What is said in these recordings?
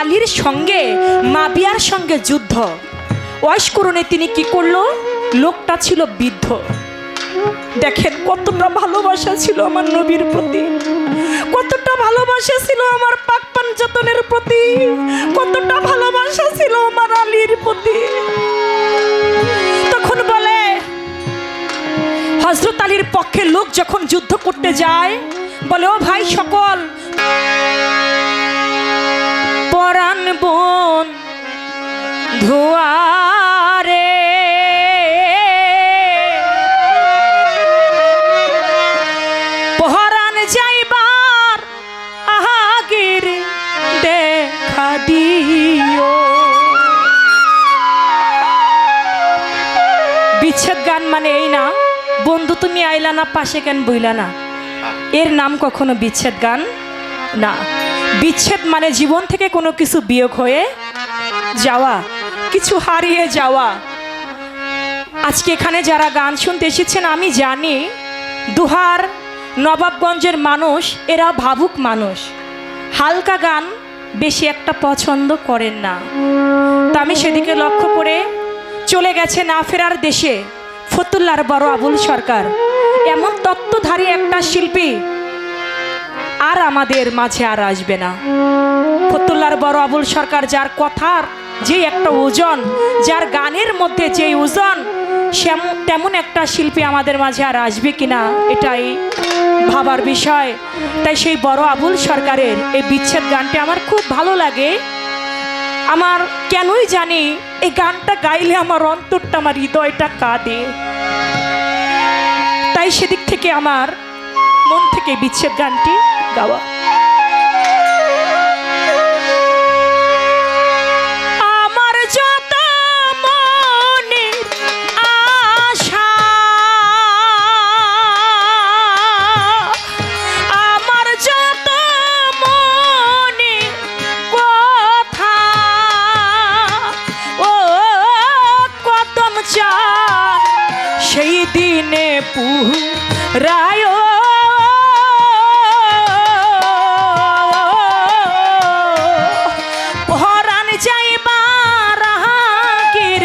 আলীর সঙ্গে মাবিয়ার সঙ্গে যুদ্ধ। ওয়াইশকুরনে তিনি কি করলো? লোকটা ছিল বৃদ্ধ। দেখেন কতটা ভালোবাসা ছিল আমার নবীর প্রতি, কতটা ভালোবাসা ছিল আমার পাক পাঞ্জাতনের প্রতি, কতটা ভালোবাসা ছিল আমার আলীর প্রতি। তখন বলে হযরত আলীর পক্ষে লোক যখন যুদ্ধ করতে যায়, বলে ও ভাই সকল, পরাণ বোন ধোয়ারে পহরান যাইবার আগের দেখা দিও। বিচ্ছেদ গান মানে এই না, বন্ধু তুমি আইলা না পাশে কেন বইলা না, এর নাম কখনো বিচ্ছেদ গান না। বিচ্ছেদ মানে জীবন থেকে কোনো কিছু বিয়োগ হয়ে যাওয়া, কিছু হারিয়ে যাওয়া। আজকে এখানে যারা গান শুনতে এসেছেন, আমি জানি দুহার নবাবগঞ্জের মানুষ এরা ভাবুক মানুষ, হালকা গান বেশি একটা পছন্দ করেন না। তা আমি সেদিকে লক্ষ্য করে চলে গেছে না ফেরার দেশে ফতুল্লার বড় আবুল সরকার, এমন তত্ত্বধারী একটা শিল্পী আর আমাদের মাঝে আর আসবে না। ফতুল্লার বড় আবুল সরকার, যার কথার যে একটা ওজন, যার গানের মধ্যে যে ওজন, তেমন একটা শিল্পী আমাদের মাঝে আর আসবে কিনা এটাই ভাবার বিষয়। তাই সেই বড় আবুল সরকারের এই বিচ্ছেদ গানটি আমার খুব ভালো লাগে। আমার কেনই জানি এই গানটা গাইলে আমার অন্তরটা, আমার হৃদয়টা কাঁদে। তাই সেদিক থেকে আমার মন থেকে বিচ্ছেদ গানটি গাওয়া। আমার যত মনে আশা, আমার যত মনে কথা, ও কদম চান সেই দিনে পুরায় পহরান যাইবার আগের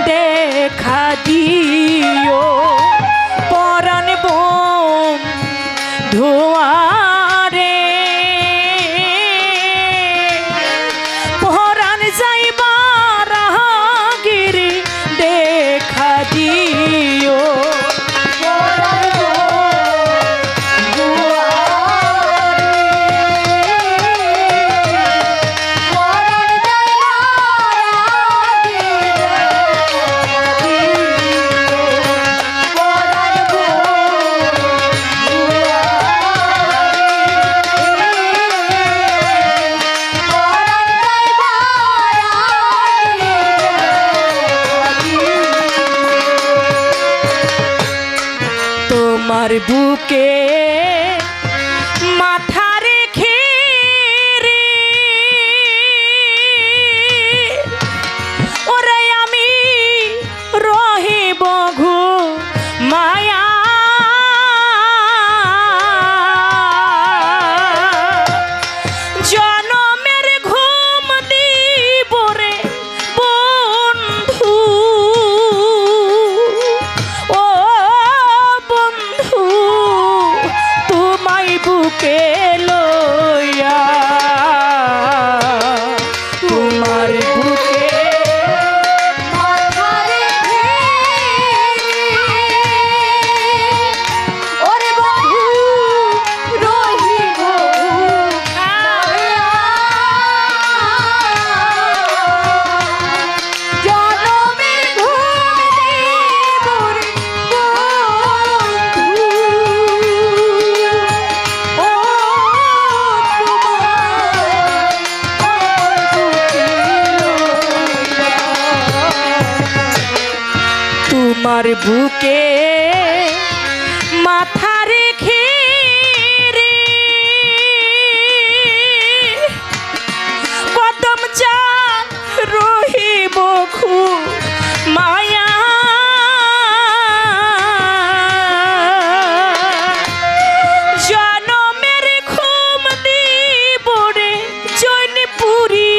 দেখা দিও। পরাণ বোন ধোয়ারে পহরান যাইবার আগের দেখা দিও। তোমার বুকে মাথা রেখে রে ওরে আমি রহিব ঘু মায়া, জনমের ঘুম দিব রে বন্ধু, ও বন্ধু তোমায় বুকে লইয়া, তোমার বুকে মাথা রেখে ওরে বন্ধু রহিব জনমের ঘুম দিব রে বন্ধু, ও তোমার বুকে মাথা রেখে রে কদম চান রহিব খু মায়া, জনমের ঘুম দিব রে জৈনপুরী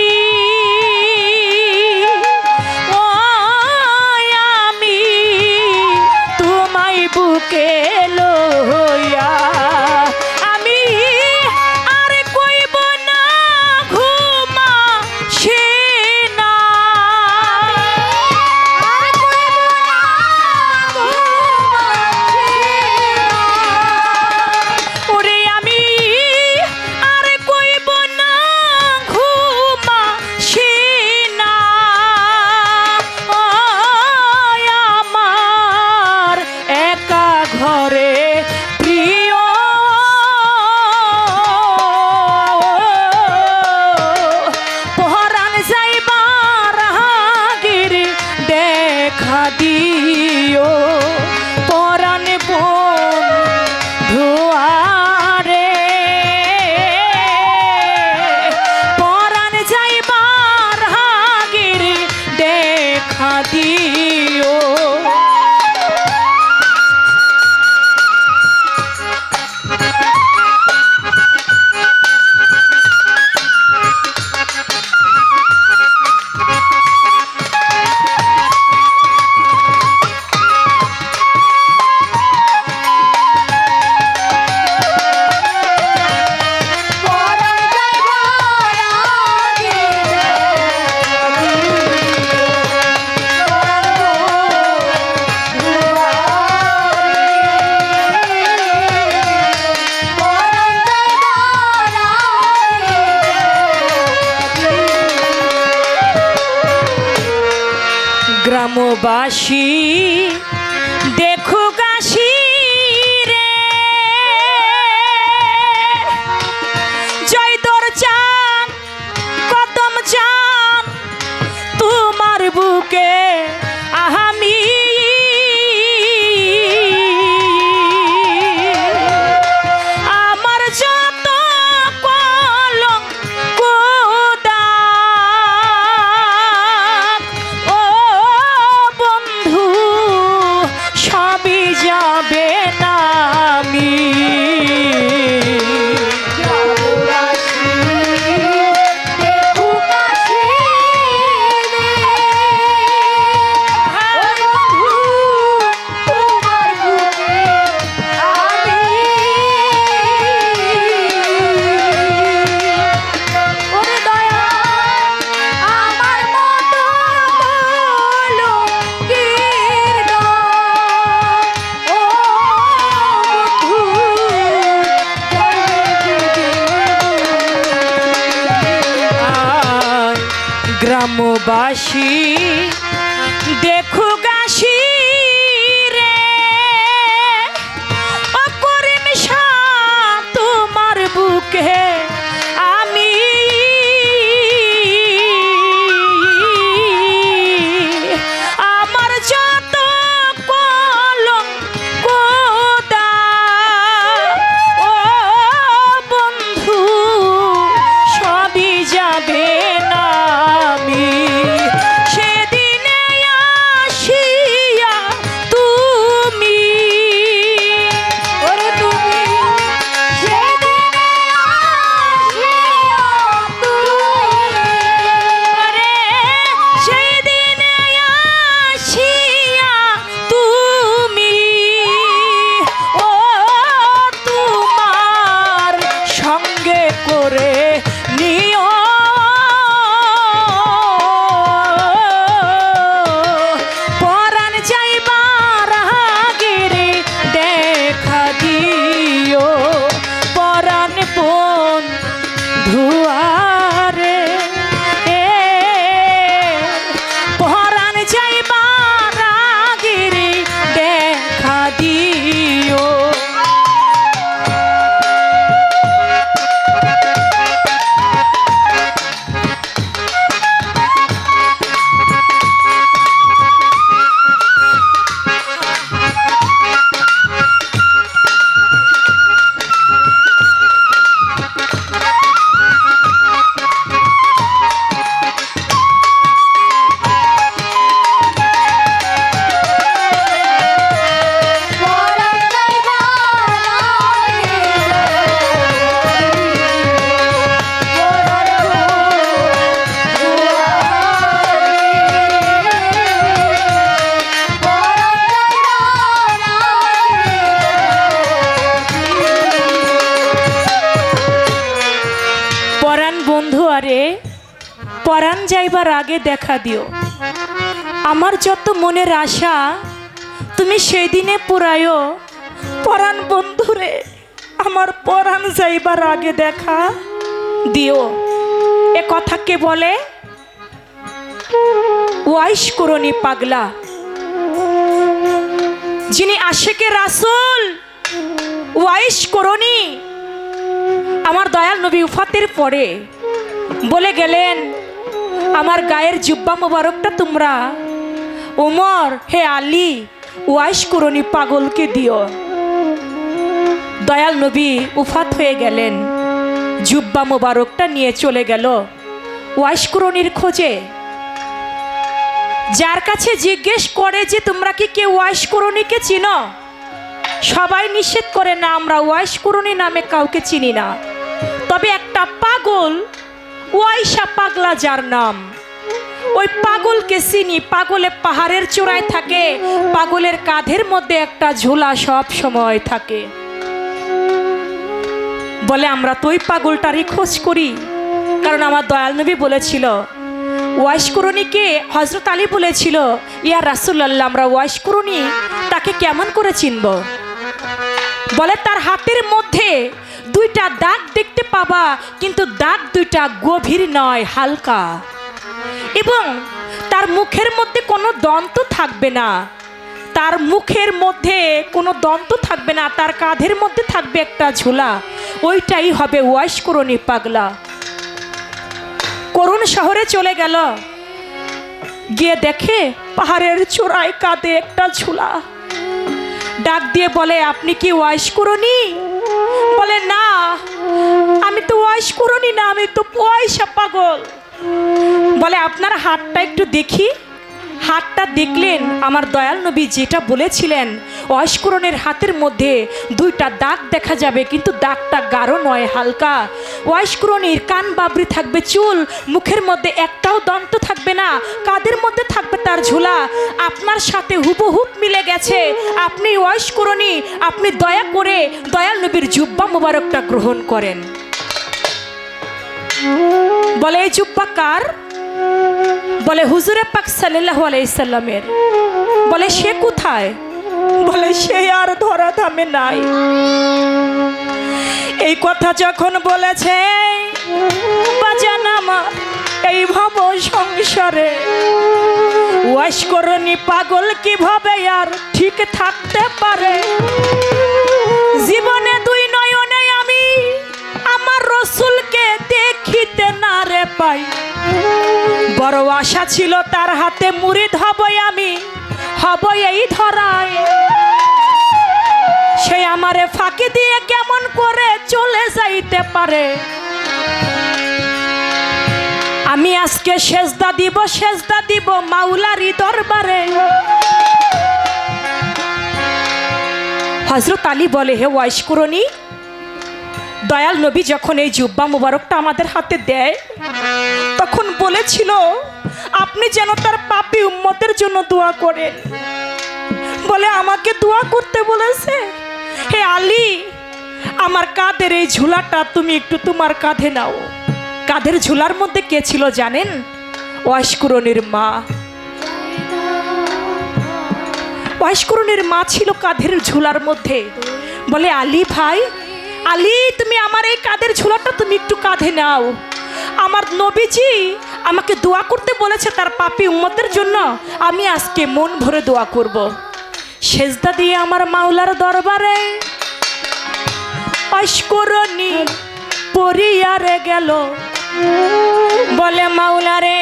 গ্রামবাসী দেখো গাছি রে জয়দর চান কদম চান তোমার বুকে আমি আমার যত কলঙ্ক দাগ ও বন্ধু সবই যাবে না আমি গ্রামবাসী দেখো গাছি রে অপরিম তোমার বুকে আমি আমার যত কলঙ্ক দাগ ও বন্ধু সবই যাবে না আমি সেদিনে আসিয়া তুমি ওরে তুমি সেদিনে আসিয়া তুমি ওরে সেদিনে আসিয়া তুমি ও তোমার সঙ্গে করে নিও পরাণ যাইবার আগে রে দেখা দিও পরাণ বন্ধুয়ারে পরাণ যাইবার আগে রে দেখা দিও পরাণ যাইবার আগে দেখা দিও আমার যত মনের আশা তুমি সেই দিনে পুরায়ও পরাণ বন্ধুরে আমার পরাণ যাইবার আগে দেখা দিও এ কথা কে বলে ওয়াইশ করনি পাগলা যিনি আশেকে রাসূল ওয়াইশ করনি আমার দয়াল নবী উফাতের পরে বলে গেলেন আমার গায়ের জুব্বা মোবারকটা তোমরা ওমর হে আলী ওয়াইশ করনি পাগলকে দিও দয়াল নবী উফাত হয়ে গেলেন জুব্বা মোবারকটা নিয়ে চলে গেল ওয়াইশ করনির খোঁজে যার কাছে জিজ্ঞেস করে যে তোমরা কি কেউ ওয়াইশ করনিকে চিনো সবাই নিষেধ করে না আমরা ওয়াইশ করনি নামে কাউকে চিনি না তবে একটা পাগল ওয়াইশা পাগলা যার নাম ওই পাগলকে চিনি পাগলে পাহাড়ের চূড়ায় থাকে পাগলের কাঁধের মধ্যে একটা ঝোলা সব সময় থাকে বলে আমরা তো ওই পাগলটারই খোঁজ করি কারণ আমার দয়াল নবী বলেছিল ওয়াইশ করনিকে হযরত আলী বলেছিল ইয়া রাসূলুল্লাহ আমরা ওয়াইশ করনি তাকে কেমন করে চিনব বলে তার হাতের মধ্যে দুইটা দাগ দেখতে পাবা কিন্তু দাগ দুইটা গভীর নয় হালকা এবং তার মুখের মধ্যে কোনো দন্ত থাকবে না, তার মুখের মধ্যে কোনো দন্ত থাকবে না, তার কাঁধের মধ্যে থাকবে একটা ঝোলা, ওইটাই হবে ওয়াইশকুরনি পাগলা। করুণ শহরে চলে গেল, গিয়ে দেখে পাহাড়ের চূড়ায় কাঁধে একটা ঝোলা। ডাক দিয়ে বলে, আপনি কি ওয়াইশকুরনি? বলে, না, আমি তো ওয়াইশকুরনি না, আমি তো পয়সা পাগল। বলে, আপনার হাতটা একটু দেখি। হাতটা দেখলেন, আমার দয়াল নবী যেটা বলেছিলেন, ওয়াইশকুরনের হাতের মধ্যে দুইটা দাগ দেখা যাবে, কিন্তু দাগটা গাঢ় নয়, হালকা। ওয়াইশকুরনির কান বাবরি থাকবে, চুল, মুখের মধ্যে একটাও দন্ত থাকবে না, কাঁধের মধ্যে থাকবে তার ঝোলা। আপনার সাথে হুবহুব মিলে গেছে, আপনি ওয়াইশকুরনি, আপনি দয়া করে দয়াল নবীর জুব্বা মোবারকটা গ্রহণ করেন। বলে, এই জুব্বা কার? বলে, হুজুরে পাক সাল্লাল্লাহু আলাইহি সাল্লামের। বলে, সে কোথায়? বলে, সে আর ধরা ধামে নাই। এই কথা যখন বলেছে, বাজান আমার এই ভব সংসারে ওয়াইশকুরনি পাগল কিভাবে আর ঠিক থাকতে পারে? জীবনে দুই নয়নে আমি আমার রসুলকে দেখিতে না রে পাই, বড় আশা ছিল তার হাতে মুরিদ হবই আমি, হব এই ধরায়। সে আমারে ফাঁকি দিয়ে কেমন করে চলে যাইতে পারে? আমি আজকে সেজদা দিব মাওলারি দরবারে। হযরত আলী বলে, হে ওয়াইশকুরনি, দয়াল নবী যখন এই জুব্বা মুবারকটা আমাদের হাতে দেয়, তখন বলেছিল আপনি যেন তার পাপী উম্মতের জন্য দোয়া করেন। বলে, আমাকে দোয়া করতে বলেছে? হে আলী, আমার কাঁধের এই ঝুলাটা তুমি একটু তোমার কাঁধে নাও। কাঁধের ঝুলার মধ্যে কে ছিল জানেন? ওয়াইশকুরনির মা। ওয়াইশকুরনির মা ছিল কাঁধের ঝুলার মধ্যে। বলে, আলী ভাই, আলী, তুমি আমার এই কাঁধের ঝুলাটা তুমি একটু কাঁধে নাও। আমার নবীজি আমাকে দোয়া করতে বলেছে তার পাপী উম্মতের জন্য, আমি আজকে মন ভরে দোয়া করব। সেজদা দিয়ে আমার মাওলার দরবারে ওয়াইশকুরনি পরিয়ারে গেল। বলে, মাওলারে,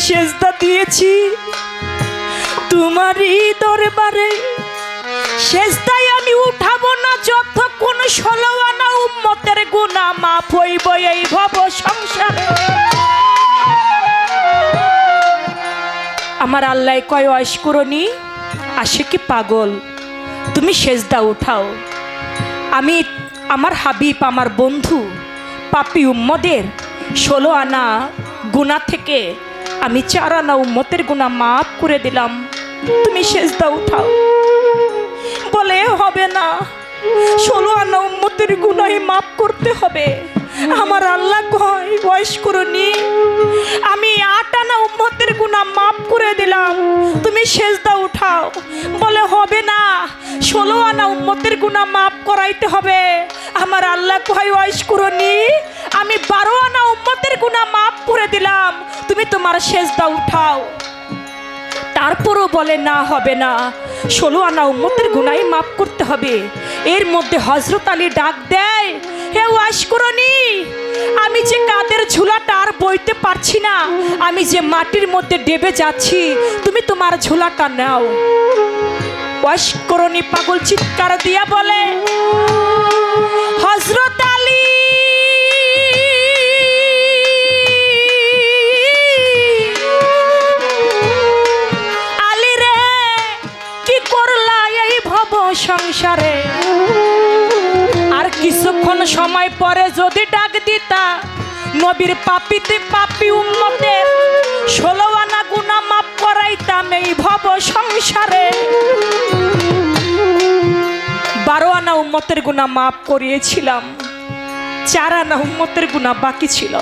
সেজদা দিয়েছি তোমারই দরবারে, সেজদায় আমি উঠাবো না যতক্ষণ 16 আনা উম্মতের গুনাহ মাফ হইব এই ভব সংসারে। আমার আল্লাহ কয়, ওয়াইশকুরনি আশিকি পাগল, তুমি সেজদা উঠাও। আমি আমার হাবিব, আমার বন্ধু পাপী উম্মদের 16 আনা গুনাহ থেকে আমি 4 আনা উম্মতের গুনাহ মাফ করে দিলাম, তুমি সেজদা উঠাও। বলে, হবে না, 16 আনা উম্মতের গুনাহই মাফ করতে হবে। আমার আল্লাহ কয়, ওয়াইশকুরনি, আমি 8 আনা উম্মতের গুনাহ মাফ করে দিলাম, তুমি সেজদা উঠাও। বলে, হবে না, 16 আনা উম্মতের গুনাহ মাফ করাইতে হবে। আমার আল্লাহ কয়, ওয়াইশকুরনি, আমি 12 আনা উম্মতের গুনাহ মাফ করে দিলাম, তুমি তোমার সেজদা উঠাও। তারপরও বলে, না, হবে না, 16 আনা উম্মতের গুনাহই মাফ করতে হবে। এর মধ্যে হযরত আলী ডাক দেয়, হে ওয়াইশকুরনি, আমি যে কাঁধের ঝুলাটা আর বইতে পারছি না, আমি যে মাটির মধ্যে ডেবে যাচ্ছি, তুমি তোমার ঝুলাটা নাও। ওয়াইশকুরনি পাগল চিৎকার দিয়া বলে, হযরত আলী, আলী রে, কি করলা এই ভব সংসারে? আর কিছুক্ষণ সময় পরে যদি ডাক দিতা, নবীর পাপীতে পাপী উম্মতের 16 আনা গুনাহ মাফ করাইতাম এই ভব সংসারে। 12 আনা উম্মতের গুনাহ মাফ করিয়েছিলাম। 4 আনা উম্মতের গুনাহ বাকি ছিল,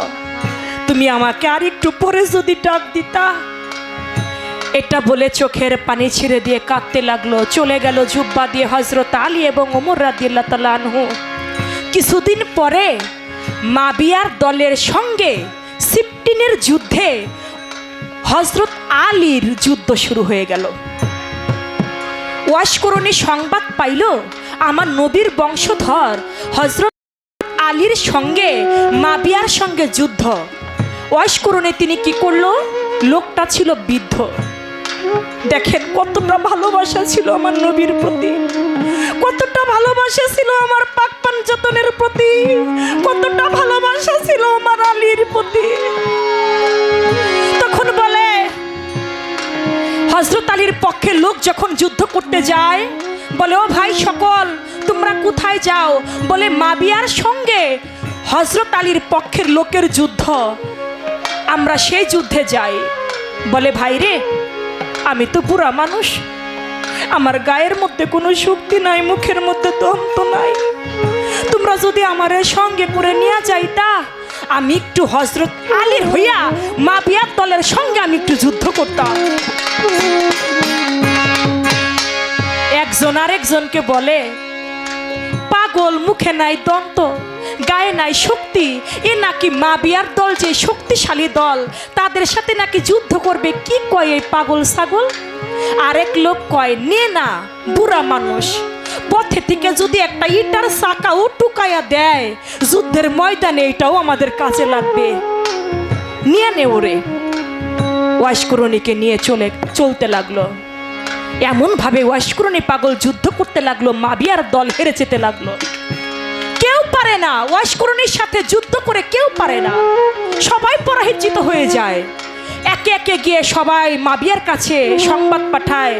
তুমি আমাকে আর একটু পরে যদি ডাক দিতা। এটা বলে চোখের পানি ছিঁড়ে দিয়ে কাঁদতে লাগলো। চলে গেল জুব্বা দিয়ে হযরত আলী এবং ওমর রাদিয়াল্লাহু তাআলা আনহু। কিছুদিন পরে মাবিয়ার দলের সঙ্গে সিফটিনের যুদ্ধে হযরত আলীর যুদ্ধ শুরু হয়ে গেল। ওয়াশকরণী সংবাদ পাইল আমার নবীর বংশধর হযরত আলীর সঙ্গে মাবিয়ার সঙ্গে যুদ্ধ। ওয়াশকরণে তিনি কি করলো? লোকটা ছিল বৃদ্ধ। দেখেন কতটা ভালোবাসা ছিল আমার নবীর প্রতি, কতটা ভালোবাসা ছিল আমার পাক পাঞ্জাতনের প্রতি, কতটা ভালোবাসা ছিল আমার আলীর প্রতি। তখন বলে হযরত আলীর পক্ষে লোক যখন যুদ্ধ করতে যায়, বলে ও ভাই সকল তোমরা কোথায় যাও? বলে মাবিয়ার সঙ্গে হযরত আলীর পক্ষের লোকের যুদ্ধ, আমরা সেই যুদ্ধে যাই। বলে ভাই রে, আমি তো বুড়া মানুষ, আমার গায়ের মধ্যে কোনো শক্তি নাই, মুখের মধ্যে দম তো নাই, তোমরা যদি আমার সঙ্গে করে নিয়ে যাইতা, আমি একটু হযরত আলীর হইয়া মাবিয়ার দলের সঙ্গে আমি একটু যুদ্ধ করতাম। একজন আরেকজনকে বলে পাগল, মুখে নাই দন্ত, গায়ে নাই শক্তি, এ নাকি মাবিয়ার দল যে শক্তিশালী দল, তাদের সাথে নাকি যুদ্ধ করবে, কি কয় এই পাগল ছাগল। আরেক লোক কয় নে না, বুড়া মানুষ, পথে থেকে যদি একটা ইটার চাকাও টুকাইয়া দেয় যুদ্ধের ময়দানে, এটাও আমাদের কাজে লাগবে, নিয়ে নে ওরে। ওয়াশকরণীকে নিয়ে চলতে লাগলো। এমন ভাবে ওয়াশকরণী পাগল যুদ্ধ করতে লাগলো, মাবিয়ার দল হেরে যেতে লাগলো। কেউ পারে না ওয়াশকরণীর সাথে যুদ্ধ করে, কেউ পারে না, সবাই পরাজিত হয়ে যায়। একে একে গিয়ে সবাই মাবিয়ার কাছে সংবাদ পাঠায়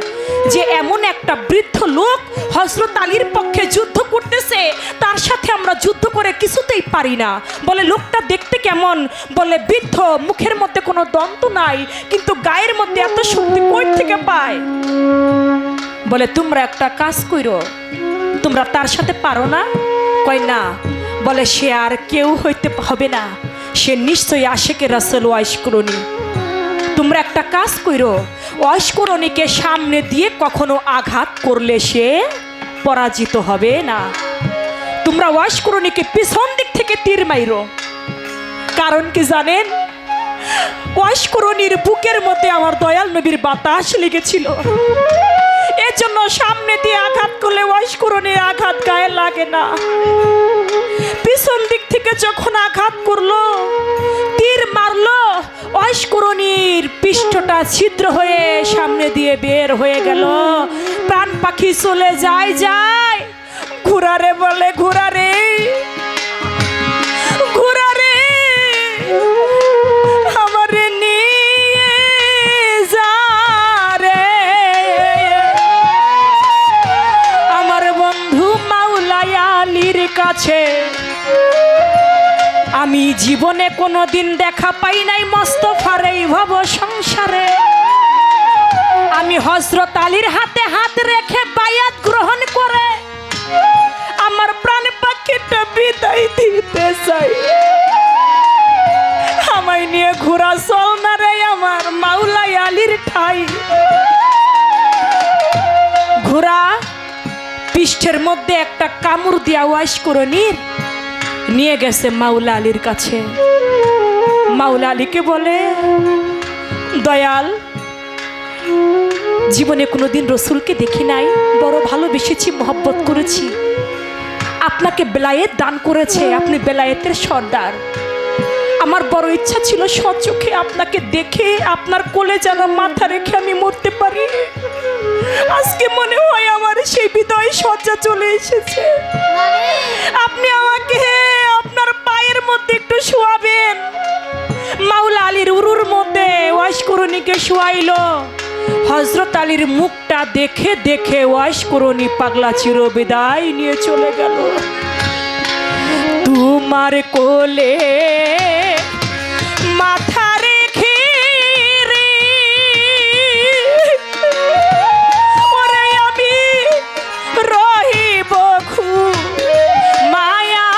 যে এমন একটা বৃদ্ধ লোক হযরত আলীর পক্ষে যুদ্ধ করতেছে, তার সাথে আমরা যুদ্ধ করে কিছুতেই পারি না। বলে লোকটা দেখতে কেমন? বলে বৃদ্ধ, মুখের মধ্যে কোনো দন্ত নাই, কিন্তু গায়ের মধ্যে এত শক্তি কই থেকে পায়? বলে তোমরা একটা কাজ কইরো, তোমরা তার সাথে পারো না? কয় না। বলে সে আর কেউ হইতে হবে না, সে নিশ্চয়ই আশিকে রাসূল ওয়াশকরণী। তোমরা একটা কাজ কইরো, ওয়াশকরণীকে সামনে দিয়ে কখনো আঘাত করলে সে পরাজিত হবে না। তোমরা ওয়াশকরণীকে পিছন দিক থেকে তীর মাইরো। কারণ কি জানেন? ওয়াশকরণীর বুকের মধ্যে আমার দয়াল নবীর বাতাস লেগেছিল, এজন্য সামনে দিয়ে আঘাত করলে ওয়াশকরণীর আঘাত গায়ে লাগে না। পিছন দিক থেকে যখন আঘাত করলো, তীর মারলো, ওয়াশকরণীর পৃষ্ঠটা ছিদ্র হয়ে সামনে দিয়ে বের হয়ে গেল। প্রাণ পাখি চলে যায় যায়। ঘোড়ারে বলে ঘোড়ারে, ঘোড়ারে আমারে নিয়ে যা রে, আমার বন্ধু মাওলা আলীর কাছে। আমি জীবনে কোনোদিন দেখা পাই নাই মোস্তফার এই ভব সংসারে। আমি হযরত আলীর হাতে হাত রেখে বায়াত গ্রহণ করে আমার প্রাণ পাখিটা বিদায় দিতে চাই। আমায় নিয়ে ঘোড়া চল না রে আমার মাওলা আলীর ঠাই। ঘোড়া পৃষ্ঠের মধ্যে একটা কামড় দিয়া ওয়াশকরণীর নিয়ে গেছে মাওলা আলীর কাছে। মাওলা আলীকে বলে দয়াল, জীবনে কোনোদিন রসুলকে দেখি নাই, বড় ভালোবেসেছি, মহব্বত করেছি, আপনাকে বেলায়েত দান করেছে, আপনি বেলায়েতের সর্দার। আমার বড় ইচ্ছা ছিল সচোখে আপনাকে দেখে আপনার কোলে যেন মাথা রেখে আমি মরতে পারি। আজকে মনে হয় আমার সেই বিদায় সজ্জা চলে এসেছে। আপনি আমাকে আপনার পায়ের মধ্যে একটু শোয়াবেন। মাওলা আলীর উরুর মধ্যে ওয়াশকরণীকে শোয়াইলো। হযরত আলীর মুখটা দেখে দেখে ওয়াশকরণী পাগলা চির বিদায় নিয়ে চলে গেল। তোমার কোলে মাথা রেখে রে ওরে আমি রহিব মায়া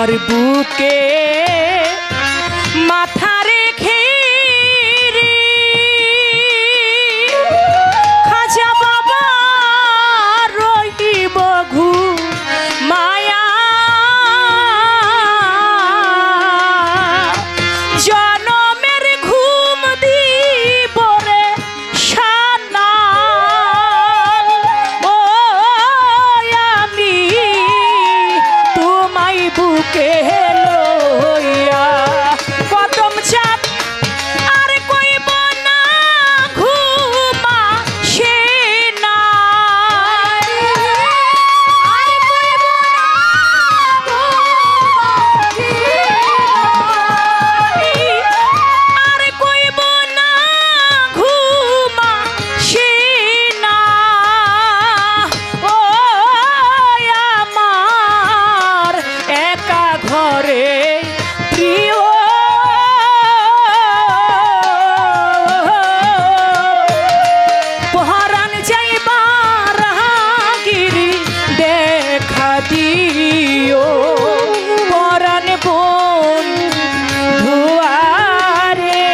তোমার বুকে মাথা রেখে খাজা বাবা রহিব ঘু মায়া জনমের ঘুম দিব রে শানা ও আমি তোমায় বুকে লইয়া কদম চাঁদ আর কইব না ঘুমা সে না আর কইব না আর কইব না ঘুমা সে না ও আমার একা ঘরে প্রিয় পহরান যাইবার গিরি দেখা দিও পরাণ বোন ধুয়ারে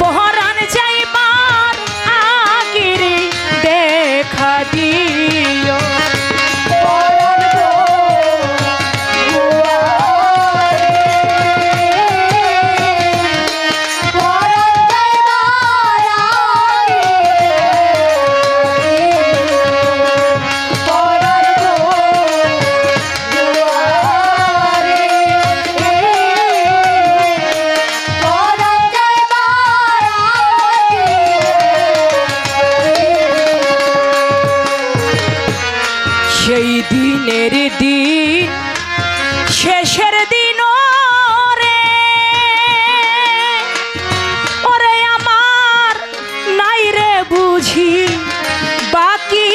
পহরান যাইবার আগিরি দেখা দিও পরাণ বোন সেই দিনের দিন শেষের দিন রে ওরে আমার নাই রে বুঝি বাকি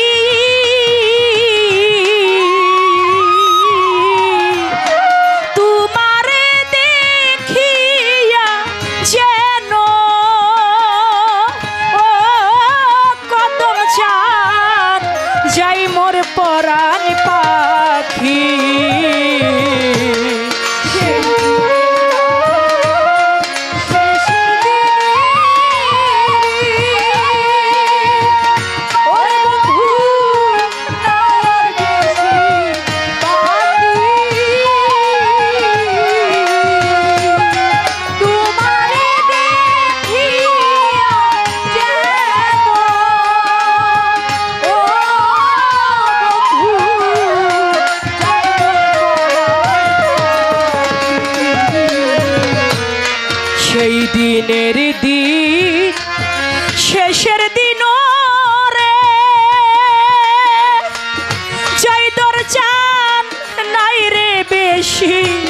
তোমারে দেখিয়া যেন ও কদম চাঁদ যাই মোর পরাণ পাখি সেই দিনের দিন শেষের দিন রে যাই দর চান নাই রে বেশি